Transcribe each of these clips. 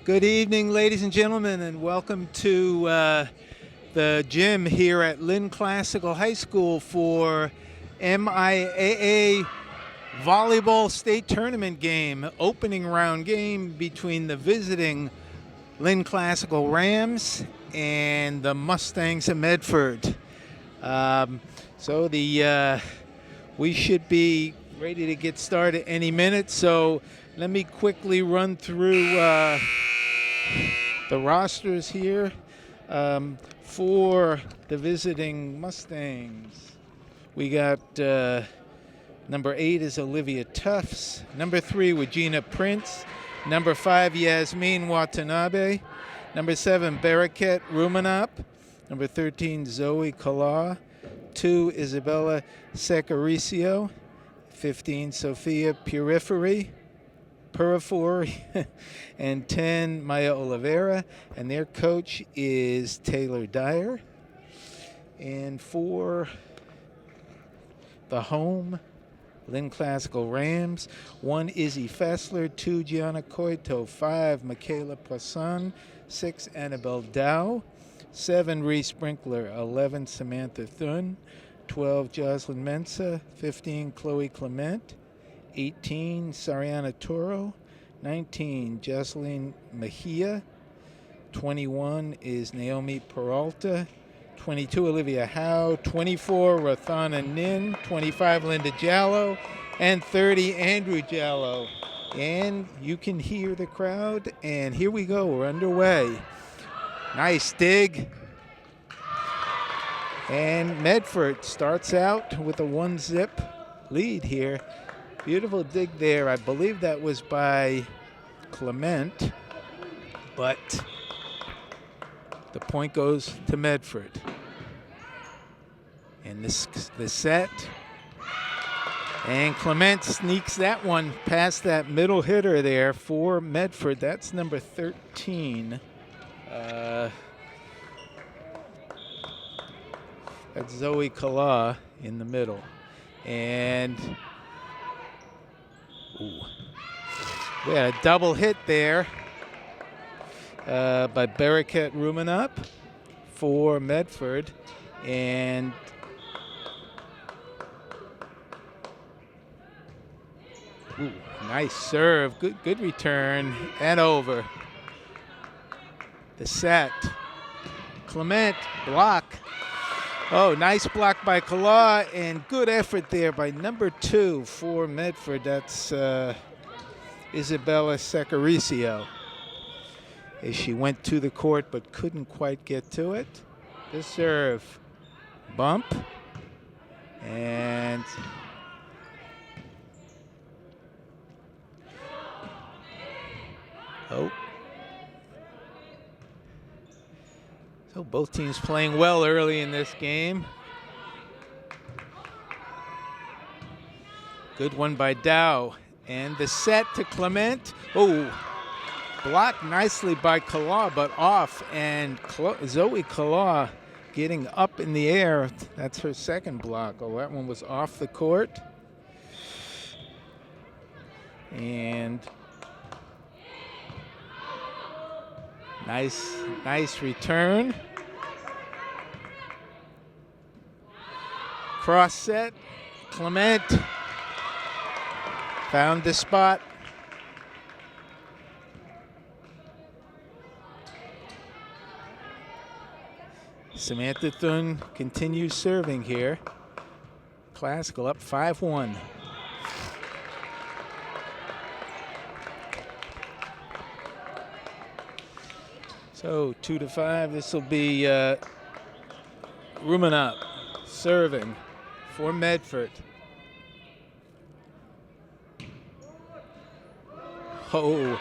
Good evening, ladies and gentlemen, and welcome to the gym here at Lynn Classical High School for MIAA Volleyball State Tournament game, opening round game between the visiting Lynn Classical Rams and the Mustangs of Medford. We should be ready to get started any minute, so let me quickly run through the rosters here for the visiting Mustangs. We got number 8 is Olivia Tufts, number 3 Regina Prince, number 5 Yasmin Watanabe, number 7 Baraket Rumanap, number 13 Zoe Kala, 2 Isabella Secaricio, 15 Sophia Purifory, and 10 Maya Oliveira, and their coach is Taylor Dyer. And for the home Lynn Classical Rams, 1 Izzy Fessler, 2 Gianna Coito, 5 Michaela Poisson, 6 Annabelle Dow, 7 Reese Sprinkler, 11 Samantha Thun, 12 Jocelyn Mensa, 15 Chloe Clement, 18 Sariana Toro, 19 Jocelyn Mejia, 21 is Naomi Peralta, 22 Olivia Howe, 24 Rathana Nin, 25 Linda Jallo, and 30 Andrew Jallo. And you can hear the crowd, and here we go, we're underway. Nice dig. And Medford starts out with a 1-zip lead here. Beautiful dig there. I believe that was by Clement, but the point goes to Medford. And the set. And Clement sneaks that one past that middle hitter there for Medford. That's number 13. That's Zoe Kala in the middle. And we had a double hit there by Baraket Rumanap for Medford. And nice serve, good return, and over. The set. Clement, block. Oh, nice block by Kala, and good effort there by number 2 for Medford. That's Isabella Secaricio. As she went to the court but couldn't quite get to it. The serve. Bump. And so both teams playing well early in this game. Good one by Dow. And the set to Clement. Oh, blocked nicely by Kala, but off. And Zoe Kala getting up in the air. That's her second block. Oh, that one was off the court. And nice return. Cross set. Clement found the spot. Samantha Thun continues serving here. Classical up 5-1. So 2-5. This will be Rumanap serving for Medford. Oh,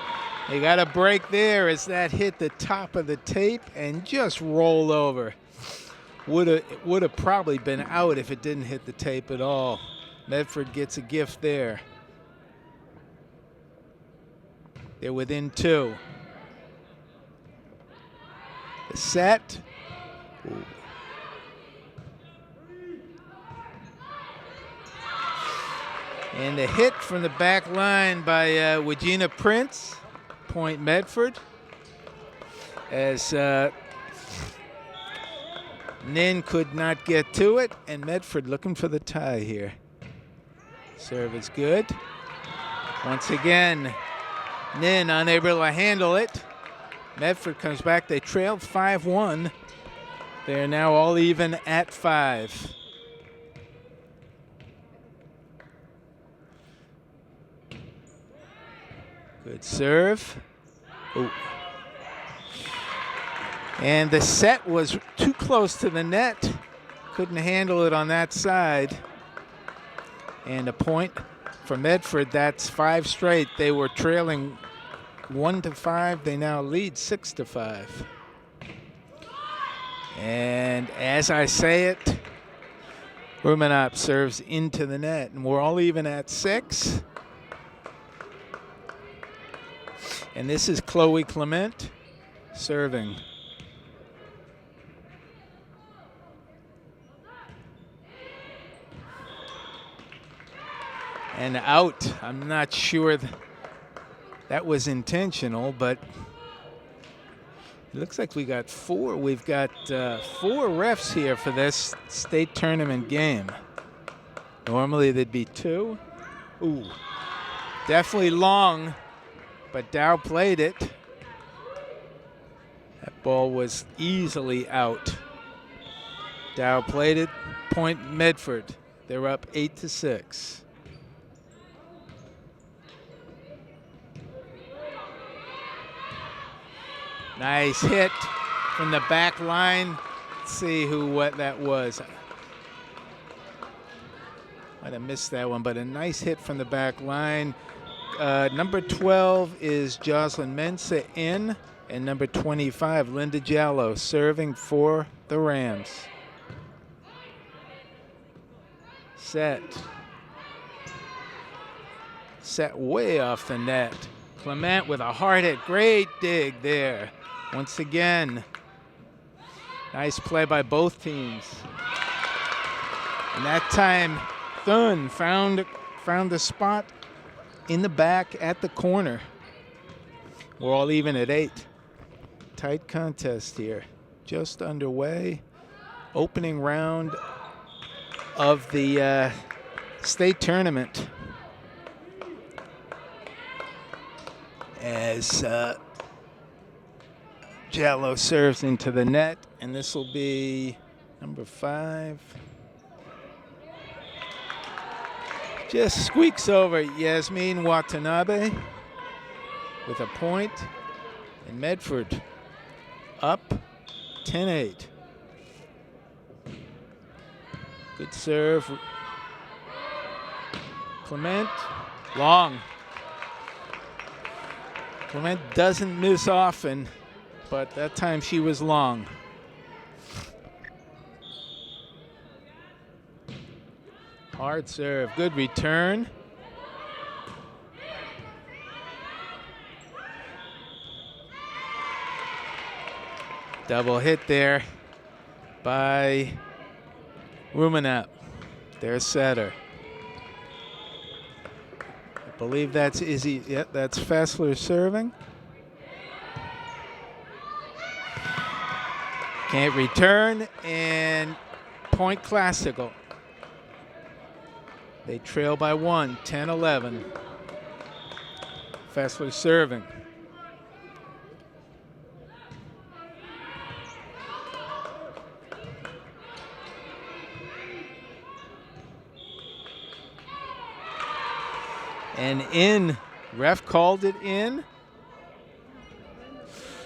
they got a break there as that hit the top of the tape and just rolled over. Would have probably been out if it didn't hit the tape at all. Medford gets a gift there. They're within 2. The set. Ooh. And a hit from the back line by Regina Prince. Point Medford. as Lynn could not get to it, and Medford looking for the tie here. Serve is good. Once again, Lynn unable to handle it. Medford comes back. They trailed 5-1. They're now all even at 5. Good serve. Ooh. And the set was too close to the net. Couldn't handle it on that side. And a point for Medford. That's 5 straight. They were trailing 1-5. They now lead 6-5. And as I say it, Rumenap serves into the net. And we're all even at 6. And this is Chloe Clement serving. And out. I'm not sure that was intentional, but it looks like we got 4. We've got 4 refs here for this state tournament game. Normally there'd be 2. Ooh, definitely long, but Dow played it. That ball was easily out. Dow played it. Point Medford. They're up 8-6. Nice hit from the back line. Let's see what that was. Might have missed that one, but a nice hit from the back line. Number 12 is Jocelyn Mensah in, and number 25, Linda Jallo, serving for the Rams. Set. Set way off the net. Clement with a hard hit. Great dig there. Once again, nice play by both teams. And that time, Thun found the spot in the back at the corner. We're all even at 8. Tight contest here. Just underway. Opening round of the state tournament. As Jallo serves into the net, and this will be number 5. Just squeaks over Yasmin Watanabe with a point, and Medford up 10-8. Good serve. Clement, long. Clement doesn't miss often, but that time she was long. Hard serve, good return. Double hit there by Rumenap, their setter. I believe that's Izzy. Yep, that's Fessler serving. Can't return, and point Classical. They trail by 1, 10-11. Fessler serving. And in, ref called it in.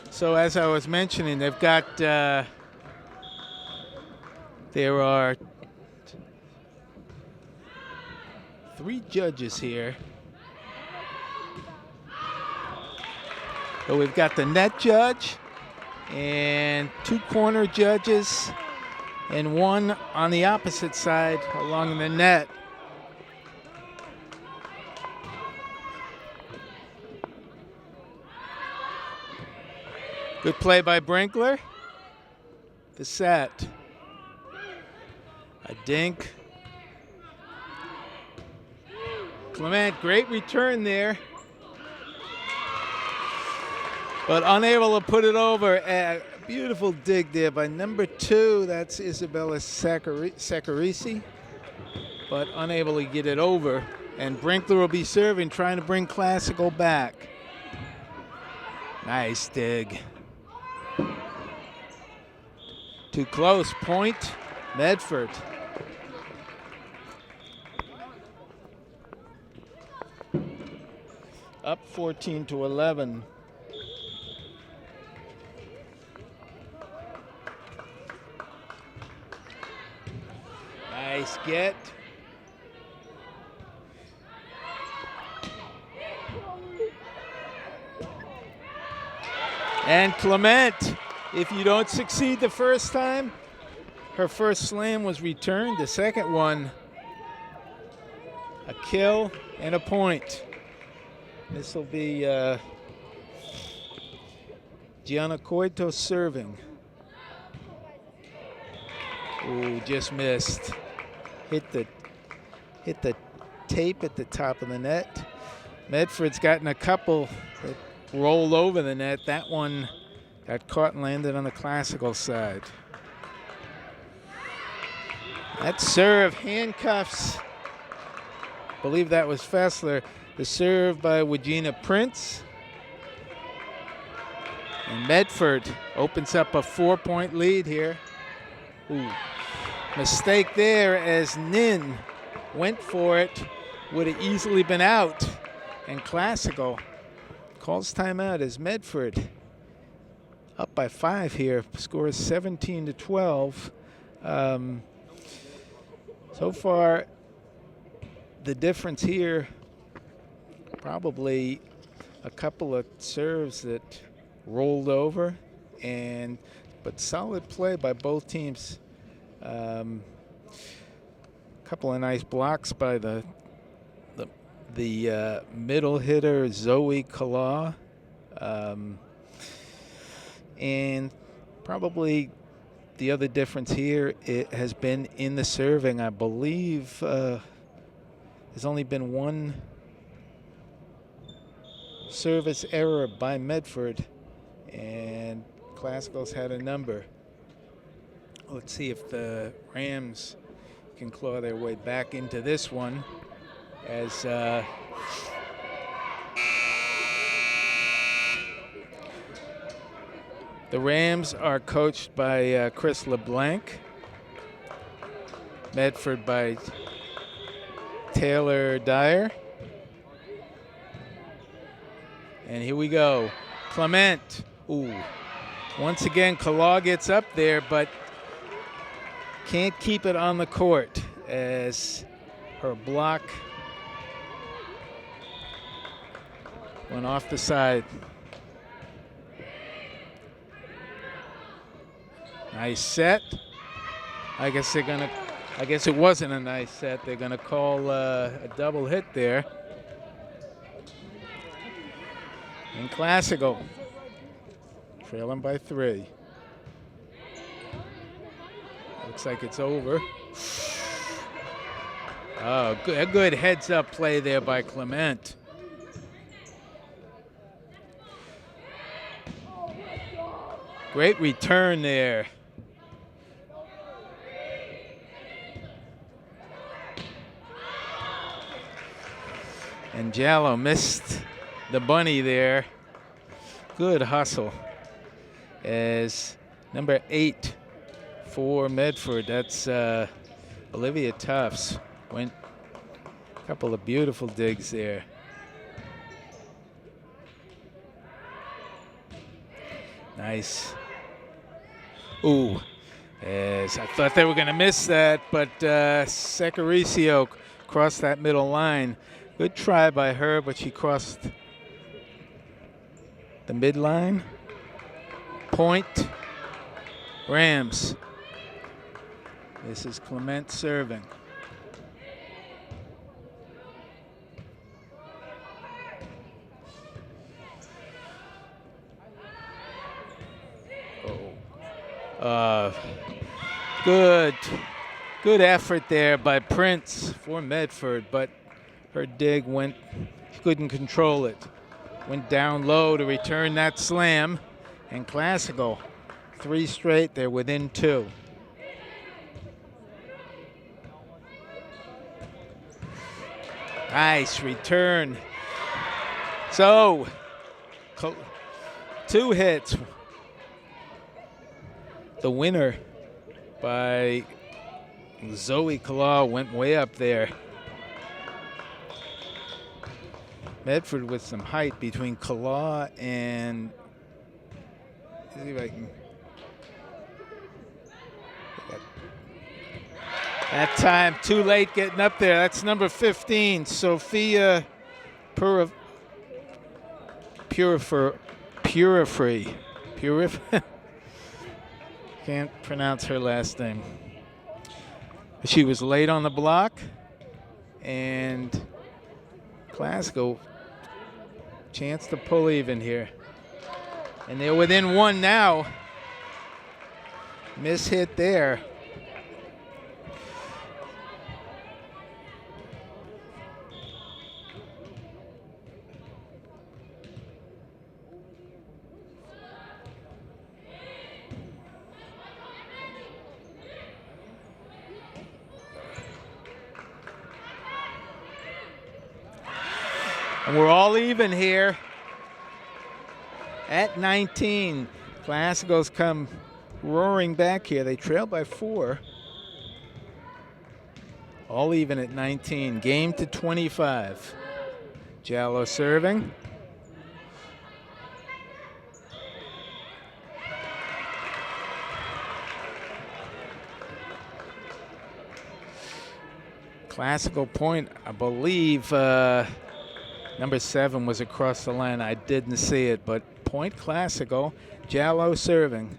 So as I was mentioning, they've got, there are 3 judges here. So we've got the net judge and 2 corner judges and 1 on the opposite side along the net. Good play by Brinkler. The set. A dink. Clement, great return there. but unable to put it over. Beautiful dig there by number 2. That's Isabella Saccharisi, but unable to get it over. And Brinkler will be serving, trying to bring Classical back. Nice dig. Too close. Point, Medford. Up 14-11. Nice get. And Clement, if you don't succeed the first time, her first slam was returned. The second one, a kill and a point. This will be Gianna Coito serving. Ooh, just missed. Hit the tape at the top of the net. Medford's gotten a couple that rolled over the net. That one got caught and landed on the Classical side. That serve handcuffs. I believe that was Fessler. The serve by Wagina Prince. And Medford opens up a 4-point lead here. Ooh. Mistake there as Lynn went for it. Would have easily been out. And Classical calls timeout as Medford up by 5 here. Scores 17-12. So far, the difference here, probably a couple of serves that rolled over, but solid play by both teams. Couple of nice blocks by the middle hitter Zoe Kala, and probably the other difference here it has been in the serving. I believe there's only been one service error by Medford, and Classical's had a number. Let's see if the Rams can claw their way back into this one as the Rams are coached by Chris LeBlanc. Medford by Taylor Dyer. And here we go. Clement. Ooh. Once again, Kala gets up there, but can't keep it on the court as her block went off the side. Nice set. I guess it wasn't a nice set. They're gonna call a double hit there. And Classical trailing by 3. Looks like it's over. Oh, a good heads-up play there by Clement. Great return there. And Jallo missed the bunny there. Good hustle as number 8 for Medford. That's Olivia Tufts. Went a couple of beautiful digs there. Nice. Ooh, as I thought they were going to miss that, but Secaricio crossed that middle line. Good try by her, but she crossed the midline. Point, Rams. This is Clement serving. Good effort there by Prince for Medford, but her dig went, she couldn't control it. went down low to return that slam. And Classical, 3 straight, they're within 2. Nice return. So, 2 hits. The winner by Zoe Kalaw went way up there. Medford with some height between Kalaw and, let's see if I can. That time, too late getting up there. That's number 15, Sophia Purifree. Can't pronounce her last name. She was late on the block, and Classical chance to pull even here. And they're within 1 now. Miss hit there. And we're all even here at 19. Classicals come roaring back here. They trail by 4. All even at 19. Game to 25. Jallo serving. Classical point, I believe, number 7 was across the line. I didn't see it, but point Classical. Jallo serving.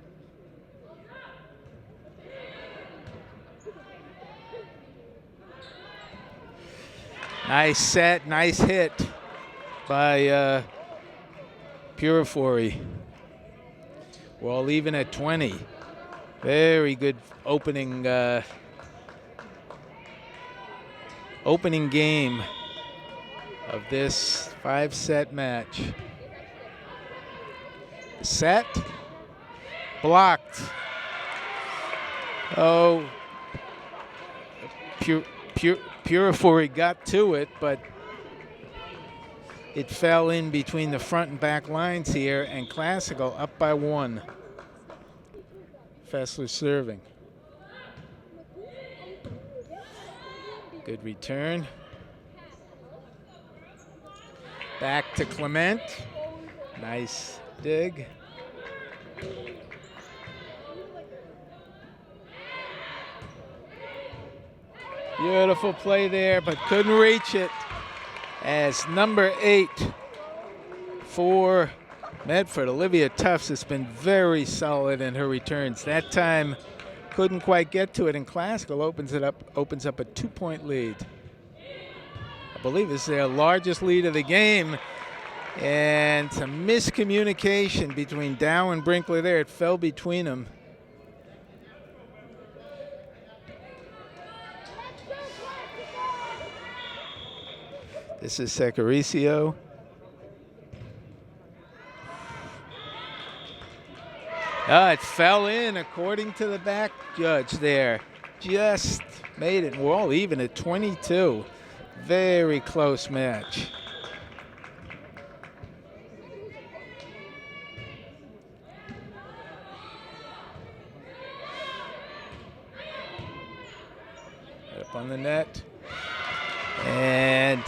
Nice set, nice hit by Purifree. We're all even at 20. Very good opening game of this 5-set match. Set, blocked. Oh, Purifree got to it, but it fell in between the front and back lines here, and Classical up by 1. Fessler serving. Good return. Back to Clement. Nice dig. Beautiful play there, but couldn't reach it. As number 8 for Medford, Olivia Tufts, has been very solid in her returns. That time couldn't quite get to it, and Classical opens up a 2-point lead. I believe this is their largest lead of the game, and some miscommunication between Dow and Brinkley there. It fell between them. This is Secaricio. It fell in according to the back judge there. Just made it. We're all even at 22. Very close match. Up on the net. And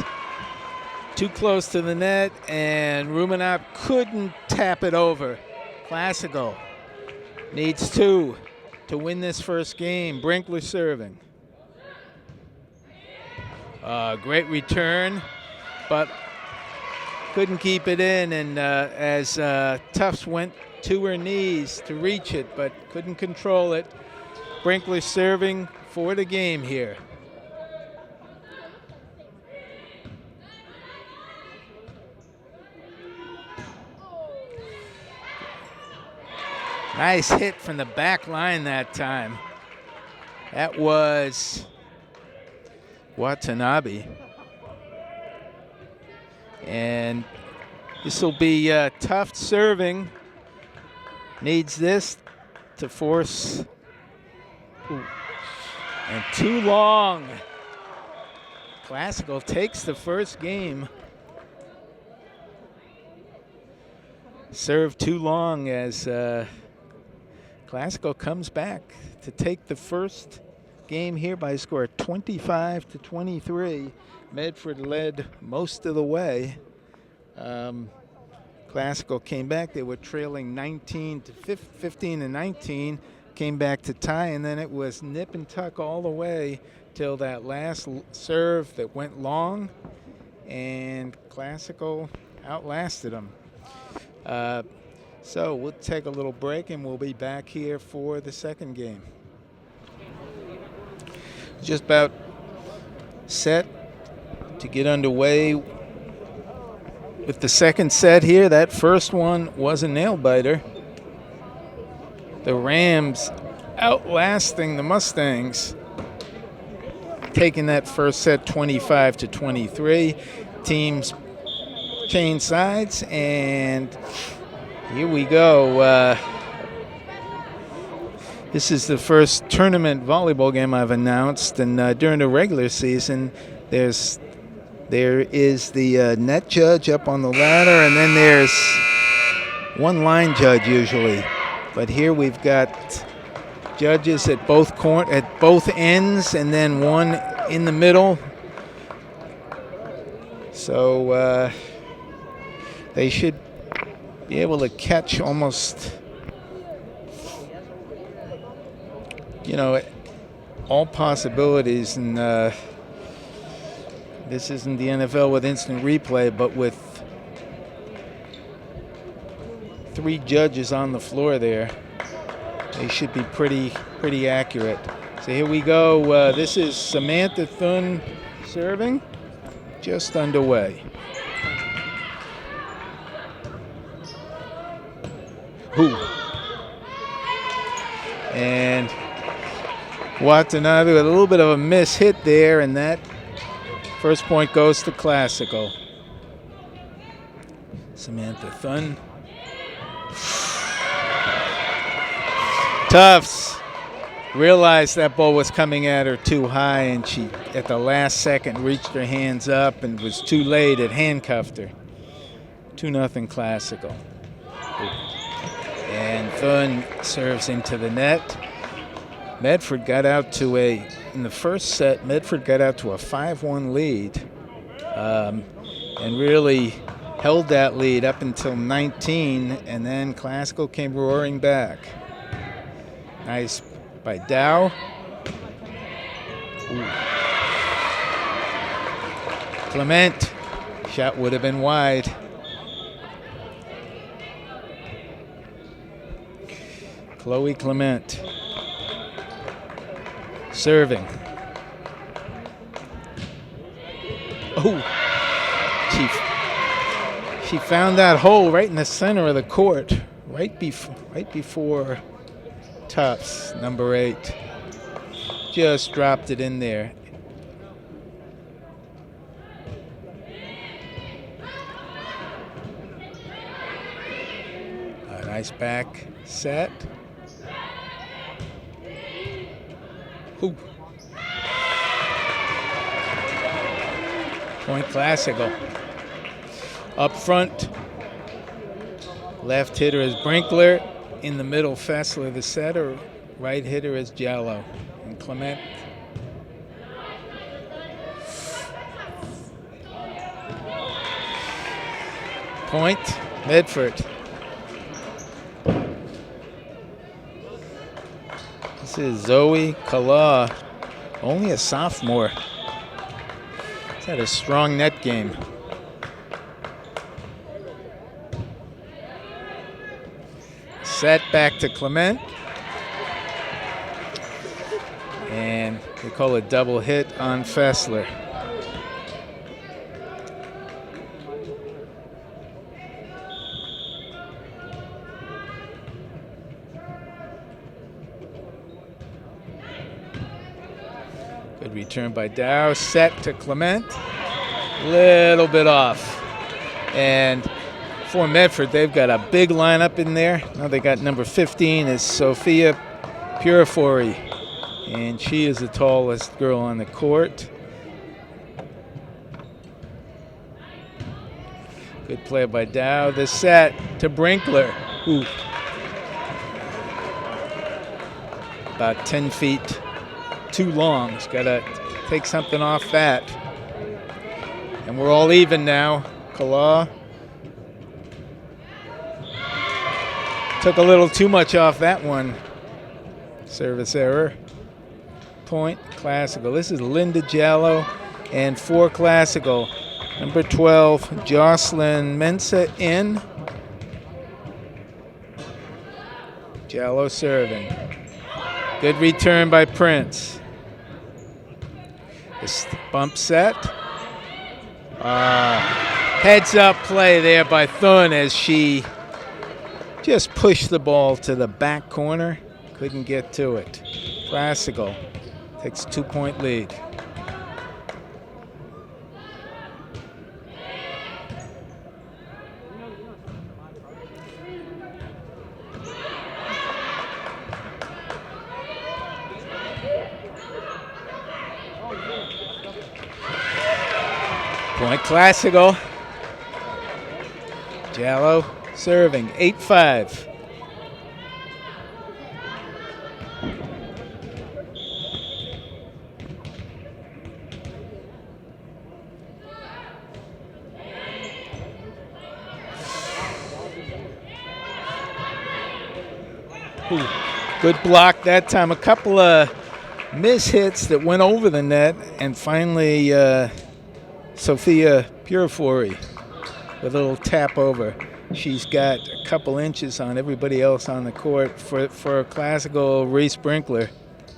too close to the net, and Rumenap couldn't tap it over. Classical needs 2 to win this first game. Brinkley serving. Great return, but couldn't keep it in, and as Tufts went to her knees to reach it, but couldn't control it. Brinkley serving for the game here. Nice hit from the back line that time. That was Watanabe. And This will be tough serving. Needs this to force. Ooh. And too long. Classical takes the first game. Serve too long as Classical comes back to take the first game here by a score of 25-23. Medford led most of the way. Classical came back. They were trailing 15-19, came back to tie, and then it was nip and tuck all the way till that last serve that went long, and Classical outlasted them. So we'll take a little break, and we'll be back here for the second game. Just about set to get underway with the second set here. That first one was a nail-biter. The Rams outlasting the Mustangs, taking that first set 25-23. Teams change sides, and here we go. This is the first tournament volleyball game I've announced, and during the regular season, there is the net judge up on the ladder, and then there's one line judge usually. But here we've got judges at both ends, and then one in the middle. So they should be able to catch almost, all possibilities. And this isn't the NFL with instant replay, but with 3 judges on the floor there, they should be pretty accurate. So here we go. This is Samantha Thun serving, just underway. And Watanabe with a little bit of a miss hit there, and that first point goes to Classical. Samantha Thun. Tufts realized that ball was coming at her too high, and she, at the last second, reached her hands up and was too late. It handcuffed her. 2-0 Classical. And Thun serves into the net. Medford got out to in the first set, Medford got out to a 5-1 lead, and really held that lead up until 19, and then Classical came roaring back. Nice by Dow. Ooh. Clement, shot would have been wide. Chloe Clement serving. Oh, she found that hole right in the center of the court, right before Tufts, number 8. Just dropped it in there. A nice back set. Ooh. Point Classical. Up front, left hitter is Brinkler. In the middle, Fessler, the setter. Right hitter is Giallo. And Clement. Point, Medford. This is Zoe Kala, only a sophomore. He's had a strong net game. Set back to Clement. And they call a double hit on Fessler. Good return by Dow. Set to Clement. Little bit off. And for Medford, they've got a big lineup in there. Now they got number 15 is Sophia Purifori, and she is the tallest girl on the court. Good play by Dow. The set to Brinkler, who about 10 feet too long. He's got to take something off that. And we're all even now. Kala took a little too much off that one. Service error. Point, Classical. This is Linda Jallo, and for Classical, number 12, Jocelyn Mensah in. Jallo serving. Good return by Prince. This bump set. Heads up play there by Thun as she just pushed the ball to the back corner. Couldn't get to it. Classical takes a 2-point lead. Point Classical. Jallo serving, 8-5. Good block that time. A couple of mishits that went over the net, and finally Sophia Purifori with a little tap over. She's got a couple inches on everybody else on the court. For Classical, Reese Brinkler,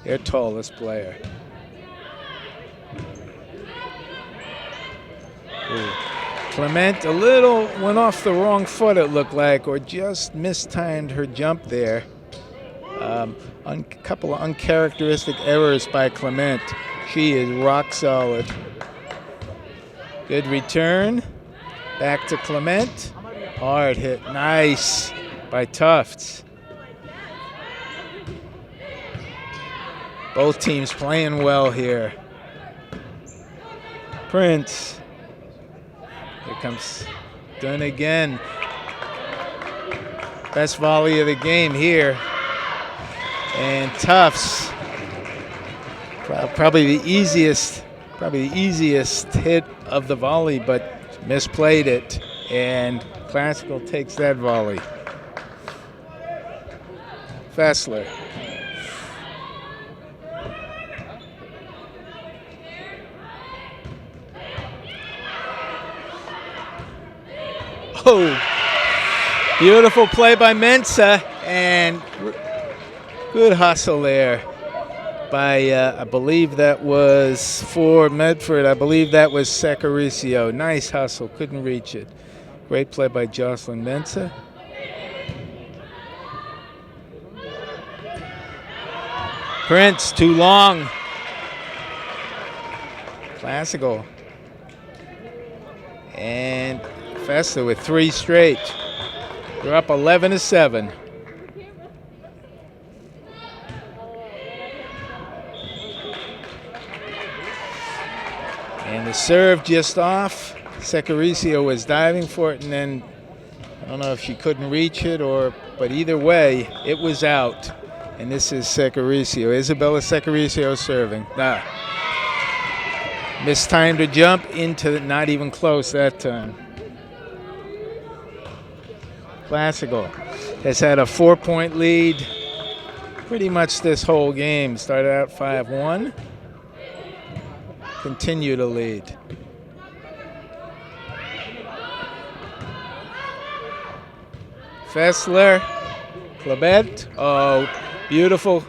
their tallest player. Ooh. Clement a little went off the wrong foot, it looked like, or just mistimed her jump there. A couple of uncharacteristic errors by Clement. She is rock solid. Good return. Back to Clement. Hard hit. Nice by Tufts. Both teams playing well here. Prince. Here comes Dunn again. Best volley of the game here. And Tufts, probably the easiest hit of the volley, but misplayed it, and Classical takes that volley. Fessler. Oh, beautiful play by Mensah, and good hustle there by, I believe that was for Medford. I believe that was Secaricio. Nice hustle, couldn't reach it. Great play by Jocelyn Mensah. Prince, too long. Classical. And Festa with 3 straight. They're up 11-7. And the serve just off. Secaricio was diving for it, and then I don't know if she couldn't reach it, but either way, it was out. And this is Secaricio. Isabella Secaricio serving. Mistimed her jump into the, not even close that time. Classical has had a 4-point lead pretty much this whole game. Started out 5-1. Continue to lead. Fessler, Clement. Oh, beautiful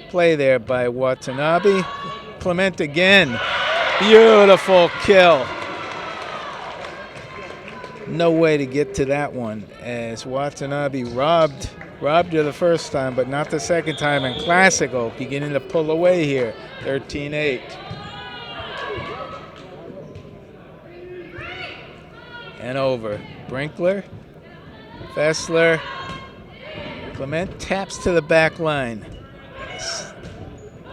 play there by Watanabe. Clement again. Beautiful kill. No way to get to that one, as Watanabe robbed her the first time, but not the second time. And Classical beginning to pull away here, 13-8. And over. Brinkler Fessler. Clement taps to the back line.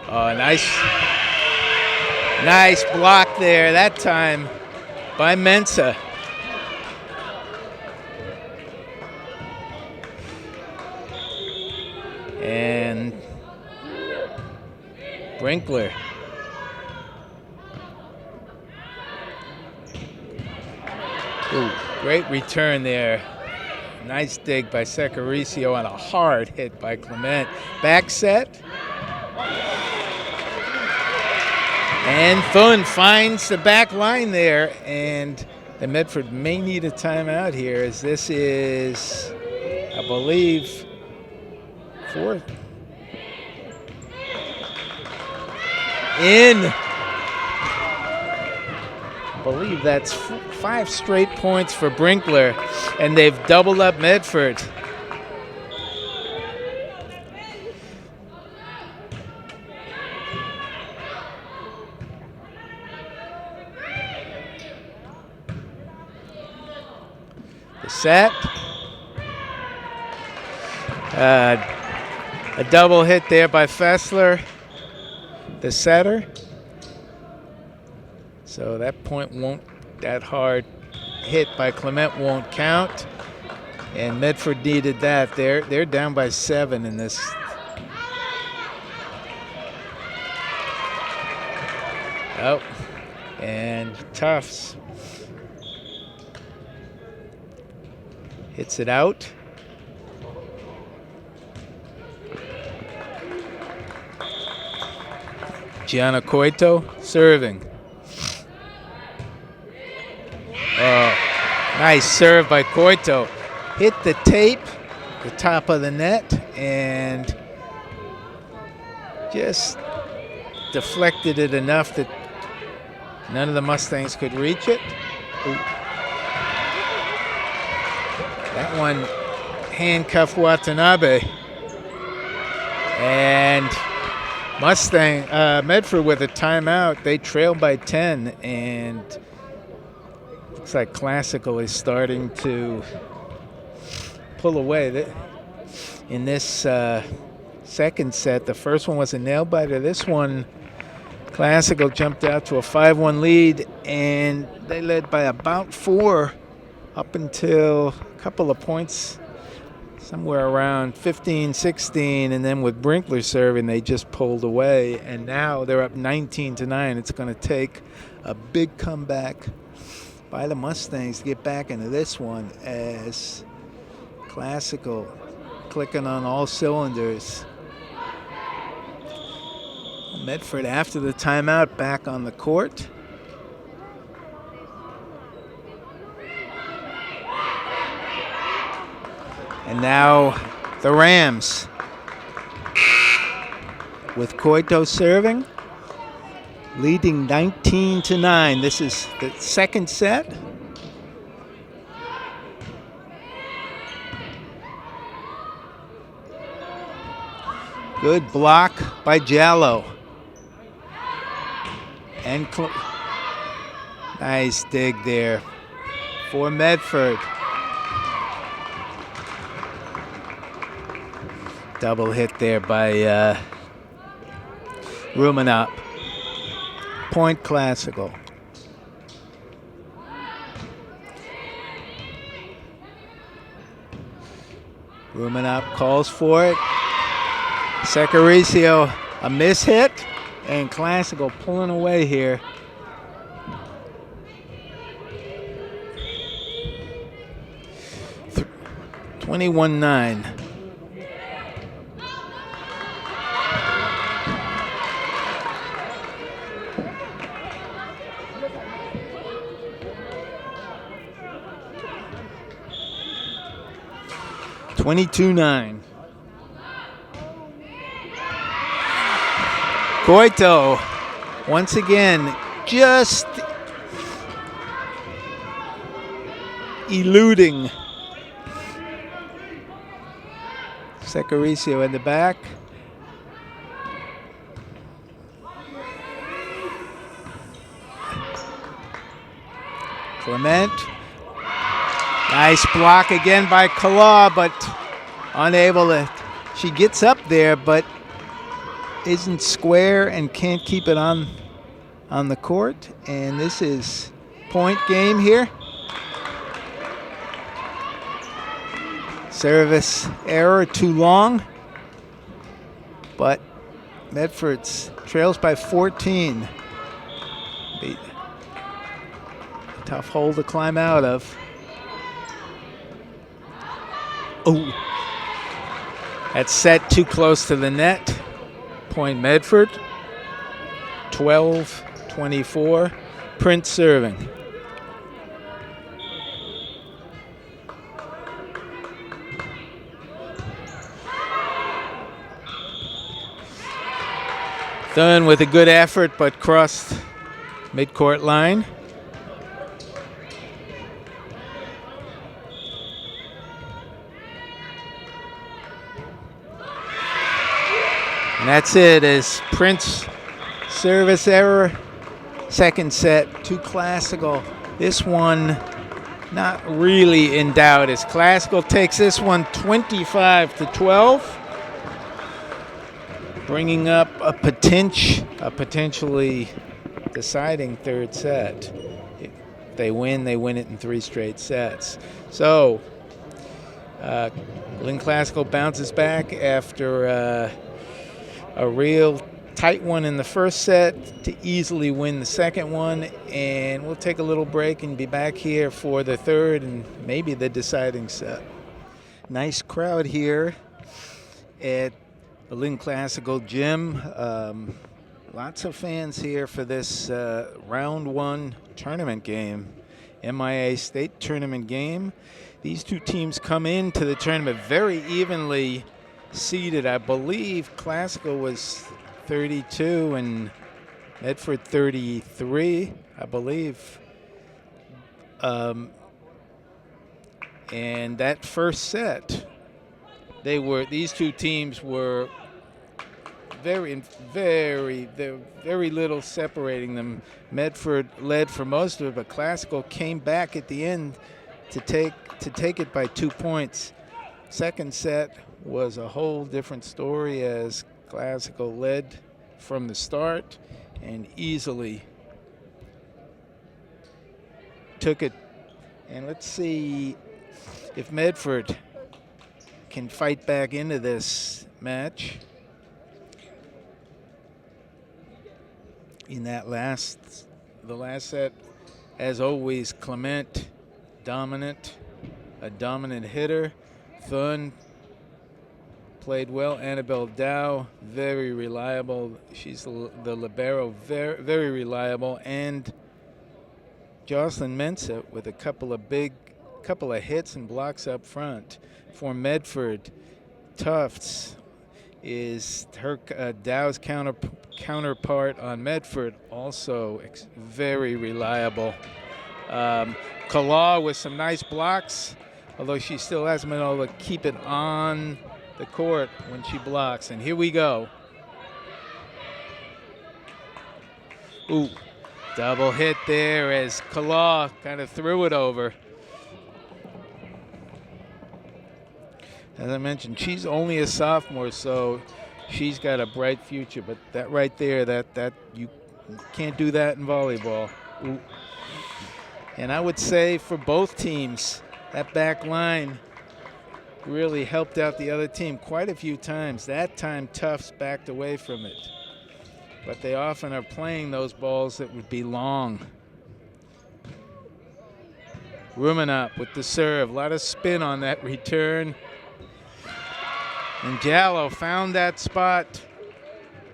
Oh, nice block there that time by Mensah. And Brinkler. Ooh, great return there. Nice dig by Secaricio on a hard hit by Clement. Back set. And Thun finds the back line there, and the Medford may need a timeout here, as this is, I believe, fourth. In. I believe that's 5 straight points for Brinkler, and they've doubled up Medford. The set. A double hit there by Fessler, the setter. So that point won't, that hard hit by Clement won't count. And Medford needed that. They're down by 7 in this. Oh, and Tufts hits it out. Gianna Coito serving. Oh, nice serve by Coito. Hit the tape, the top of the net, and just deflected it enough that none of the Mustangs could reach it. Ooh. That one handcuffed Watanabe. And Medford with a timeout. They trail by 10, and looks like Classical is starting to pull away. In this second set, the first one was a nail biter. This one, Classical jumped out to a 5-1 lead, and they led by about 4 up until a couple of points, somewhere around 15, 16, and then with Brinkler serving, they just pulled away, and now they're up 19-9. It's going to take a big comeback by the Mustangs to get back into this one, as Classical clicking on all cylinders. Medford, after the timeout, back on the court. And now the Rams with Coito serving, leading 19-9. This is the second set. Good block by Jallo. And nice dig there for Medford. Double hit there by Rumenap. Point Classical. Rumenap calls for it. Secaricio, a mishit, and Classical pulling away here. Th 21-9. Coito, once again, just eluding Secaricio in the back. Clement. Nice block again by Kala, but unable to. She gets up there, but isn't square and can't keep it on the court. And this is point game here. Service error too long, but Medford's trails by 14. Tough hole to climb out of. Oh, that's set too close to the net. Point Medford. 12-24. Prince serving. Done with a good effort, but crossed midcourt line. And that's it, as Prince service error. Second set, too classical. This one not really in doubt, as Classical takes this one 25-12. Bringing up a potentially deciding third set. If they win it in 3 straight sets. So Lynn Classical bounces back after a real tight one in the first set to easily win the second one. And we'll take a little break and be back here for the third and maybe the deciding set. Nice crowd here at the Lynn Classical gym. Lots of fans here for this round 1 tournament game, MIAA state tournament game. These two teams come into the tournament very evenly seeded. I believe Classical was 32 and Medford 33, I believe. And that first set, these two teams were very little separating them. Medford led for most of it, but Classical came back at the end to take it by 2 points. Second set was a whole different story, as Classical led from the start and easily took it. And let's see if Medford can fight back into this match. In the last set, as always, Clement dominant, a dominant hitter. Thun played well. Annabelle Dow, very reliable. She's the libero, very, very reliable. And Jocelyn Mensah with a couple of hits and blocks up front. For Medford, Tufts is her Dow's counterpart on Medford, also very reliable. Kala with some nice blocks, although she still hasn't been able to keep it on the court when she blocks. And here we go. Ooh, double hit there as Kala kind of threw it over. As I mentioned, she's only a sophomore, so she's got a bright future. But that right there, that you can't do that in volleyball. Ooh. And I would say for both teams, that back line really helped out the other team quite a few times. That time, Tufts backed away from it. But they often are playing those balls that would be long. Rumenap with the serve. A lot of spin on that return. And Jallo found that spot.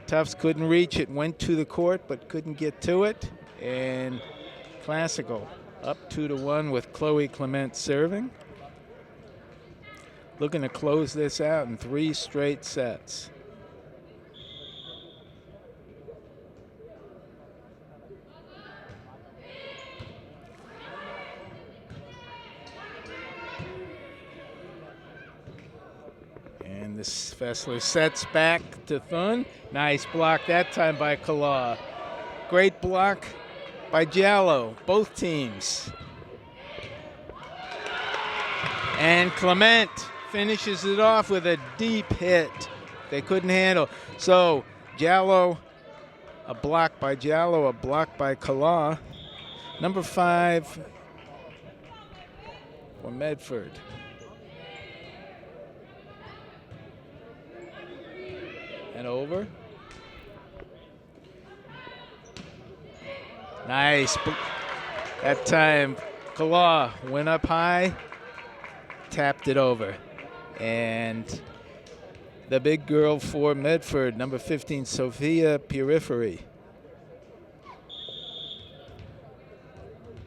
Tufts couldn't reach it, went to the court, but couldn't get to it. And Classical up 2-1 with Chloe Clement serving. Looking to close this out in 3 straight sets. And this Fessler sets back to Thun. Nice block that time by Kala. Great block by Jallo, both teams. And Clement finishes it off with a deep hit. They couldn't handle. So Jallo, a block by Jallo, a block by Kala. Number 5 for Medford. And over. Nice. That time, Kala went up high, tapped it over. And the big girl for Medford, number 15, Sophia Periphery.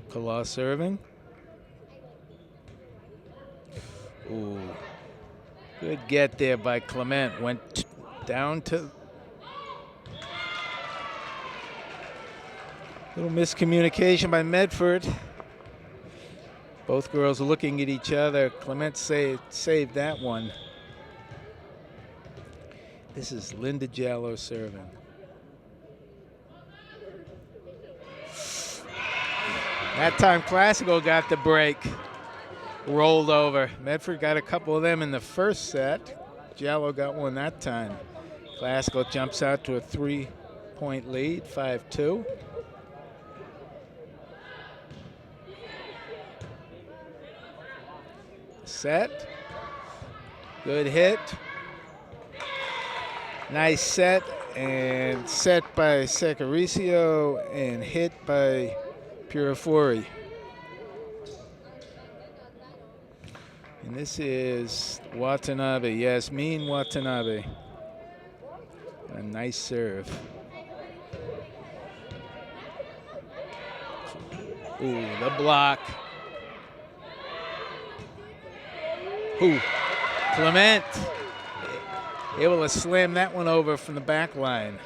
Kala serving. Ooh. Good get there by Clement. Went down to. Little miscommunication by Medford. Both girls looking at each other. Clement saved that one. This is Linda Jallo serving. That time Classical got the break. Rolled over. Medford got a couple of them in the first set. Jallo got one that time. Classical jumps out to a 3-point lead, 5-2. Set. Good hit. Nice set. And set by Secaricio and hit by Purifori. And this is Watanabe, Yasmin Watanabe. A nice serve. Ooh, the block. Ooh, Clement able to slam that one over from the back line.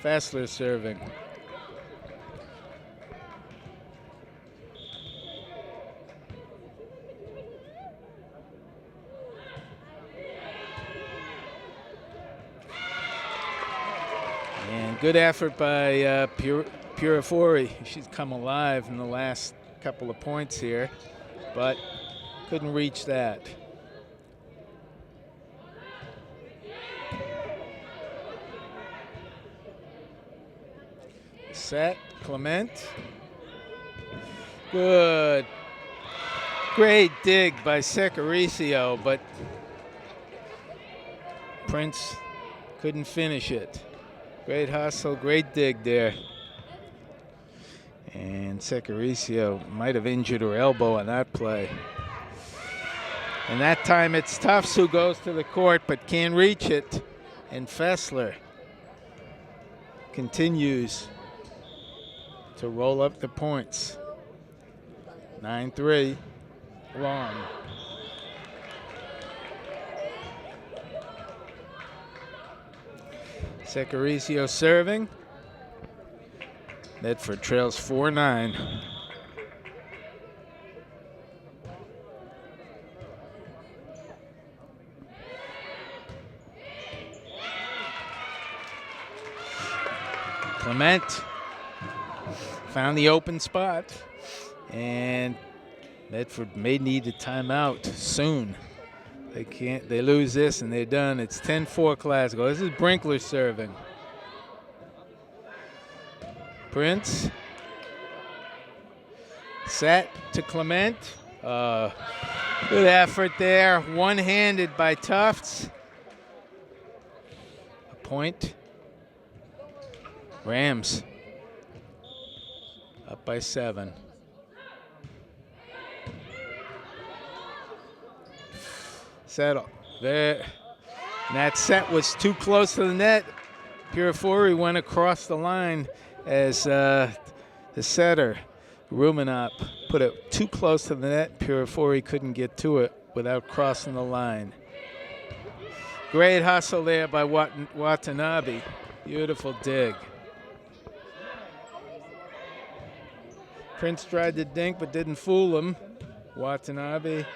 Fessler serving. And good effort by Purifori. She's come alive in the last couple of points here, but couldn't reach that. Set, Clement. Good. Great dig by Secaricio, but Prince couldn't finish it. Great hustle, great dig there. And Secaricio might have injured her elbow on that play. And that time it's Tufts who goes to the court but can't reach it. And Fessler continues to roll up the points. 9-3, long. Secaricio serving. Medford trails 4-9. Clement found the open spot, and Medford may need a timeout soon. They lose this and they're done. It's 10-4 Classical. This is Brinkler serving. Prince. Set to Clement. Good effort there. One-handed by Tufts. A point. Rams up by 7. Settle. There. And that set was too close to the net. Purifori went across the line as the setter, Rumenop, put it too close to the net. Purifori couldn't get to it without crossing the line. Great hustle there by Watanabe. Beautiful dig. Prince tried to dink but didn't fool him. Watanabe.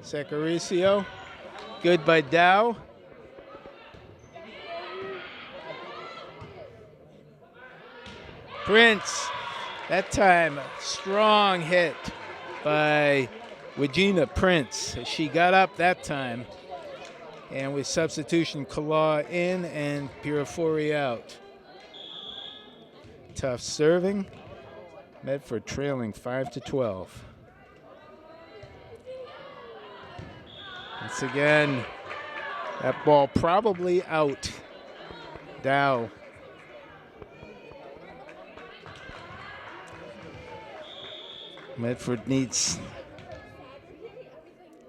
Secaricio. Good by Dow. Prince That time, strong hit by Regina Prince. She got up that time. And with substitution, Kalaw in and Pirafori out. Tough serving. Medford trailing 5-12. Once again, that ball probably out. Dow. Medford needs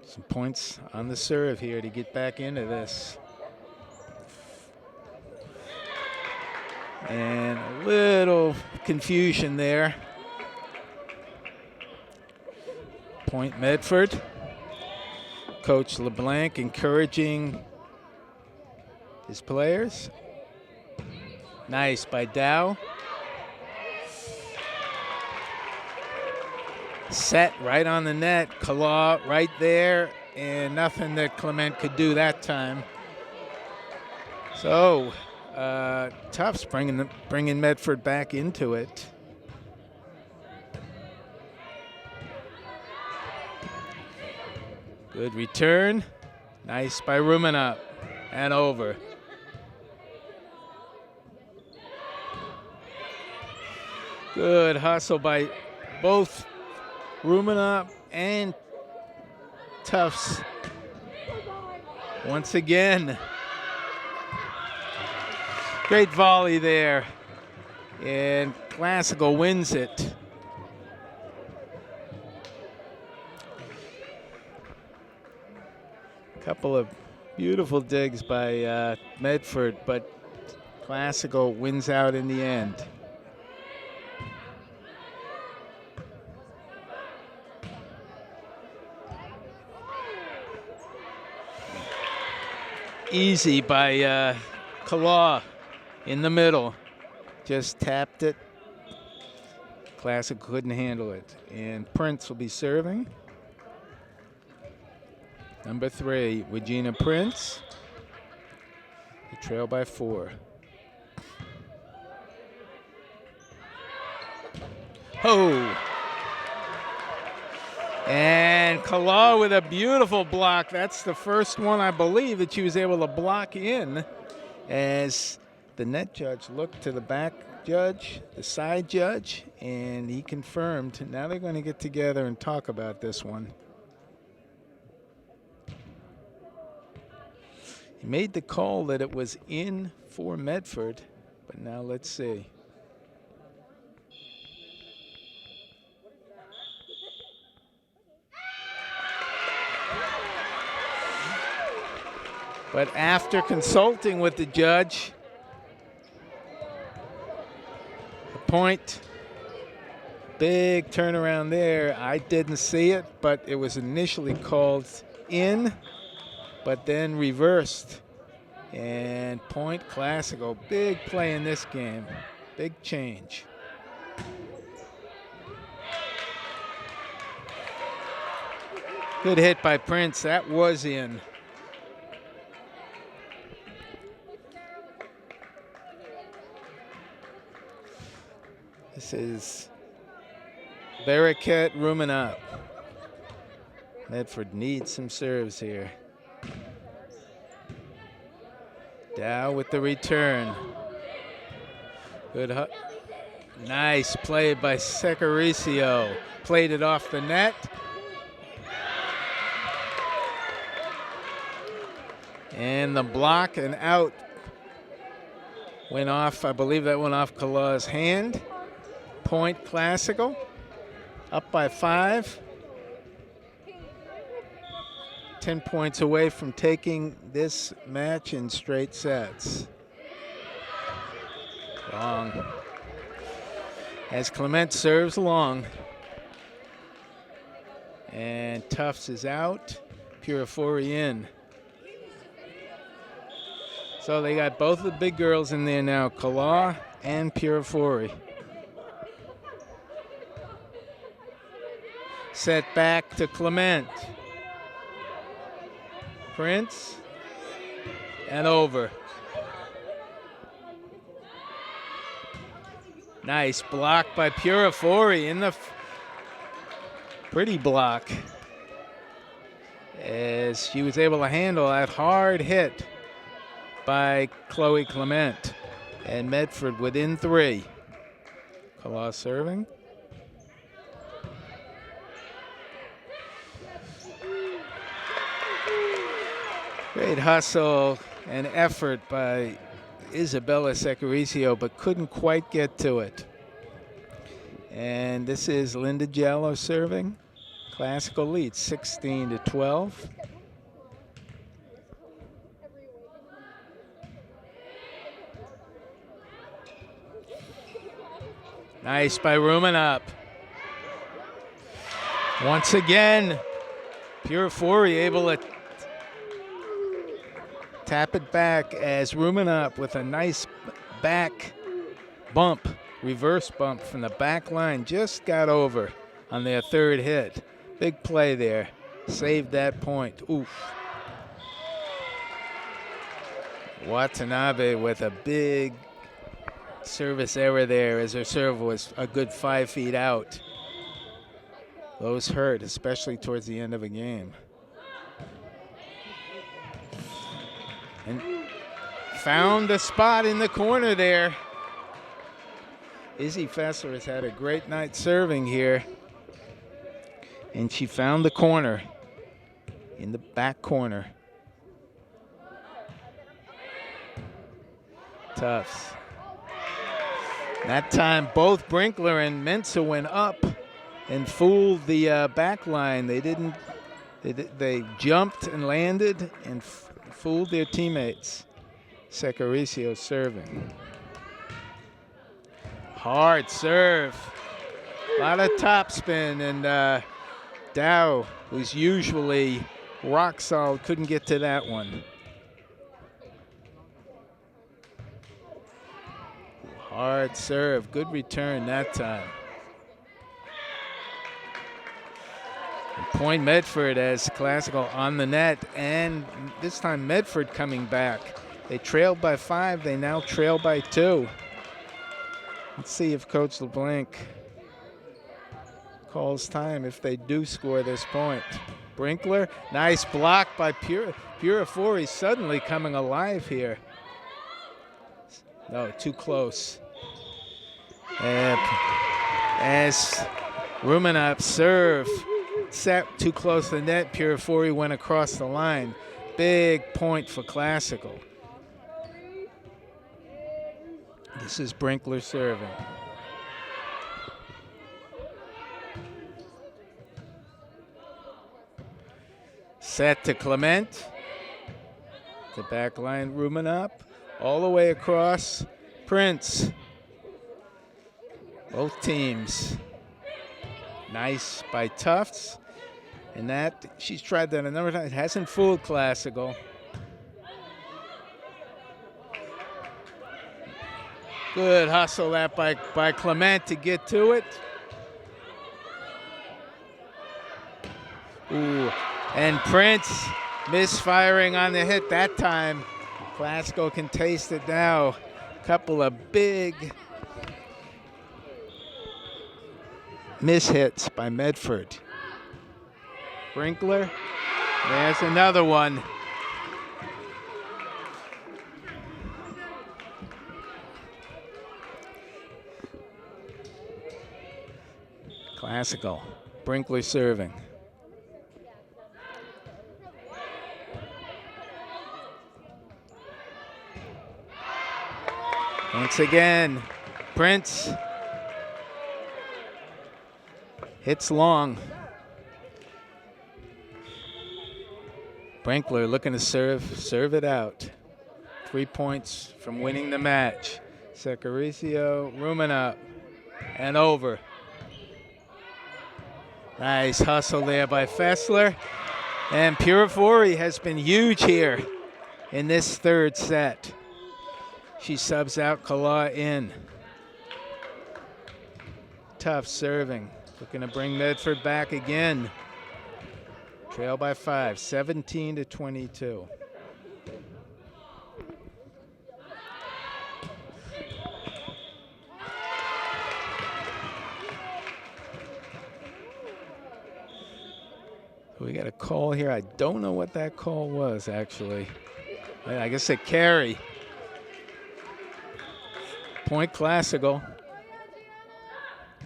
some points on the serve here to get back into this. And a little confusion there. Point Medford. Coach LeBlanc encouraging his players. Nice by Dow. Set right on the net. Kalaw right there, and nothing that Clement could do that time. So Tufts bringing Medford back into it. Good return. Nice by Rumenap. And over. Good hustle by both Rumenap and Tufts. Once again. Great volley there. And Classical wins it. Couple of beautiful digs by Medford, but Classical wins out in the end. Easy by Kalaw in the middle. Just tapped it. Classical couldn't handle it. And Prince will be serving. Number 3, Regina Prince. They trail by 4. Oh! And Kalaw with a beautiful block. That's the first one, I believe, that she was able to block in as the net judge looked to the back judge, the side judge, and he confirmed. Now they're going to get together and talk about this one. He made the call that it was in for Medford, but now let's see. But after consulting with the judge, the point, big turnaround there. I didn't see it, but it was initially called in, but then reversed. And point Classical, big play in this game, big change. Good hit by Prince, that was in. This is Barakat Rumenap. Medford needs some serves here. Dow with the return. Good, nice play by Secaricio. Played it off the net. And the block and out went off. I believe that went off Kalaw's hand. Point Classical. Up by 5. 10 points away from taking this match in straight sets. Long. As Clement serves long. And Tufts is out. Pirafori in. So they got both the big girls in there now, Kalaw and Pirafori. Set back to Clement. Prince, and over. Nice block by Purifori in the pretty block, as she was able to handle that hard hit by Chloe Clement. And Medford within 3. Kala serving. Great hustle and effort by Isabella Secaricio, but couldn't quite get to it. And this is Linda Giallo serving. Classical lead 16-12. Nice by Rumenup. Once again, Purifori able to tap it back, as Rumenup with a nice back bump, reverse bump from the back line, just got over on their 3rd hit. Big play there. Saved that point. Oof. Watanabe with a big service error there, as her serve was a good 5 feet out. Those hurt, especially towards the end of a game. And found a spot in the corner there. Izzy Fessler has had a great night serving here. And she found the corner in the back corner. Tufts. That time, both Brinkler and Mensah went up and fooled the back line. They didn't. They jumped and landed and fooled their teammates. Secaricio serving. Hard serve. A lot of topspin, and Dow, who's usually rock solid, couldn't get to that one. Hard serve, good return that time. And point Medford as Classical on the net, and this time Medford coming back. They trailed by 5, they now trail by 2. Let's see if Coach LeBlanc calls time if they do score this point. Brinkler, nice block by Purifori, suddenly coming alive here. No, too close. And as Rumenup serve set too close to the net, Purifori went across the line. Big point for Classical. This is Brinkler serving. Set to Clement. The back line, Rumenup. All the way across, Prince. Both teams. Nice by Tufts. And that, she's tried that a number of times. It hasn't fooled Classical. Good hustle that by Clement to get to it. Ooh, and Prince misfiring on the hit that time. Classical can taste it now. Couple of big mishits by Medford. Brinkler, there's another one. Classical, Brinkler serving. Once again, Prince hits long. Brinkler looking to serve it out. 3 points from winning the match. Secaricio, Rumenup, and over. Nice hustle there by Fessler. And Purifori has been huge here in this 3rd set. She subs out Kala in. Tough serving. Looking to bring Medford back again. Trail by 5, 17-22. got a call here. I don't know what that call was, actually. I guess a carry. Point Classical.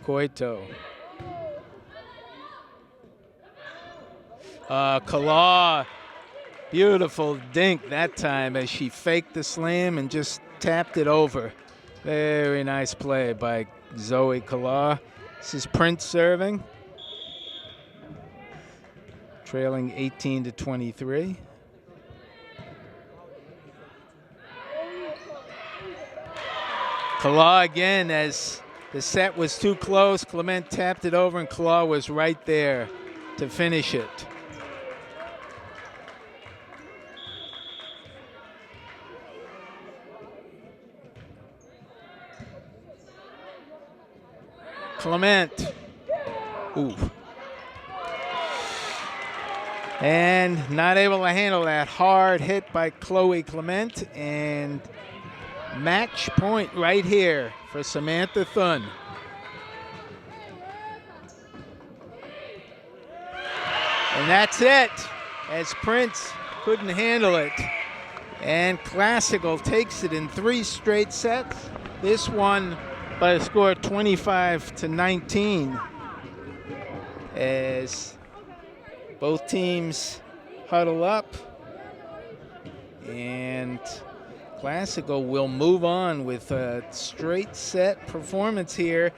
Coito. Kala. Beautiful dink that time as she faked the slam and just tapped it over. Very nice play by Zoe Kala. This is Prince serving. Trailing 18-23. Kala again, as the set was too close. Clement tapped it over and Kala was right there to finish it. Clement. Ooh. And not able to handle that hard hit by Chloe Clement, and match point right here for Samantha Thun. And that's it, as Prince couldn't handle it. And Classical takes it in 3 straight sets. This one by a score of 25-19, as both teams huddle up, and Classical will move on with a straight set performance here.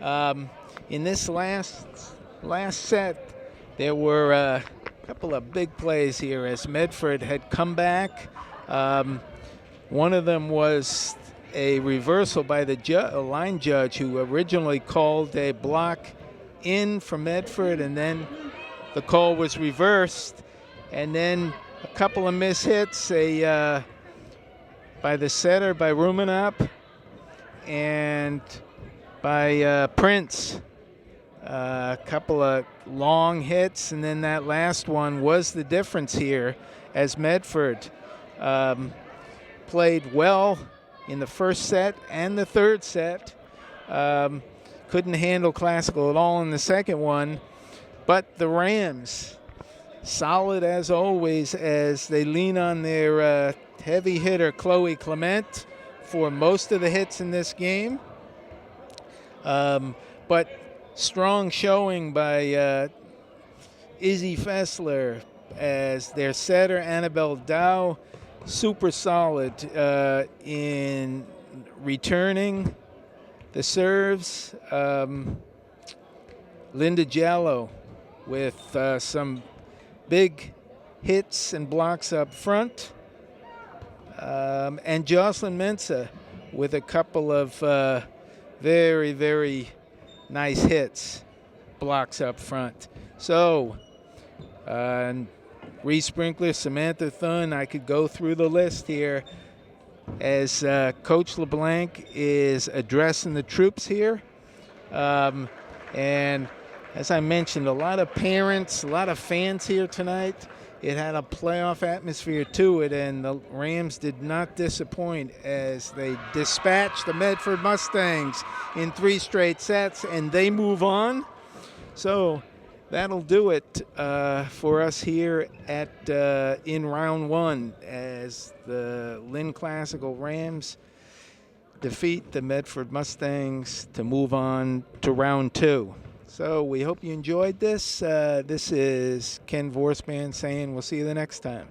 In this last set, there were a couple of big plays here as Medford had come back. One of them was a reversal by the line judge, who originally called a block in for Medford, and then the call was reversed. And then a couple of mishits, by the setter, by Rumenap, and by Prince. A couple of long hits, and then that last one was the difference here, as Medford played well in the first set and the third set. Couldn't handle Classical at all in the second one. But the Rams, solid as always, as they lean on their heavy hitter, Chloe Clement, for most of the hits in this game. But strong showing by Izzy Fessler, as their setter, Annabelle Dow, super solid in returning the serves. Linda Jallo with some big hits and blocks up front. And Jocelyn Mensah with a couple of very, very nice hits, blocks up front. So, Reese Sprinkler, Samantha Thun, I could go through the list here as Coach LeBlanc is addressing the troops here. And as I mentioned, a lot of parents, a lot of fans here tonight. It had a playoff atmosphere to it, and the Rams did not disappoint as they dispatched the Medford Mustangs in 3 straight sets, and they move on. So that'll do it for us here at in round 1, as the Lynn Classical Rams defeat the Medford Mustangs to move on to round 2. So we hope you enjoyed this. This is Ken Vorspan saying we'll see you the next time.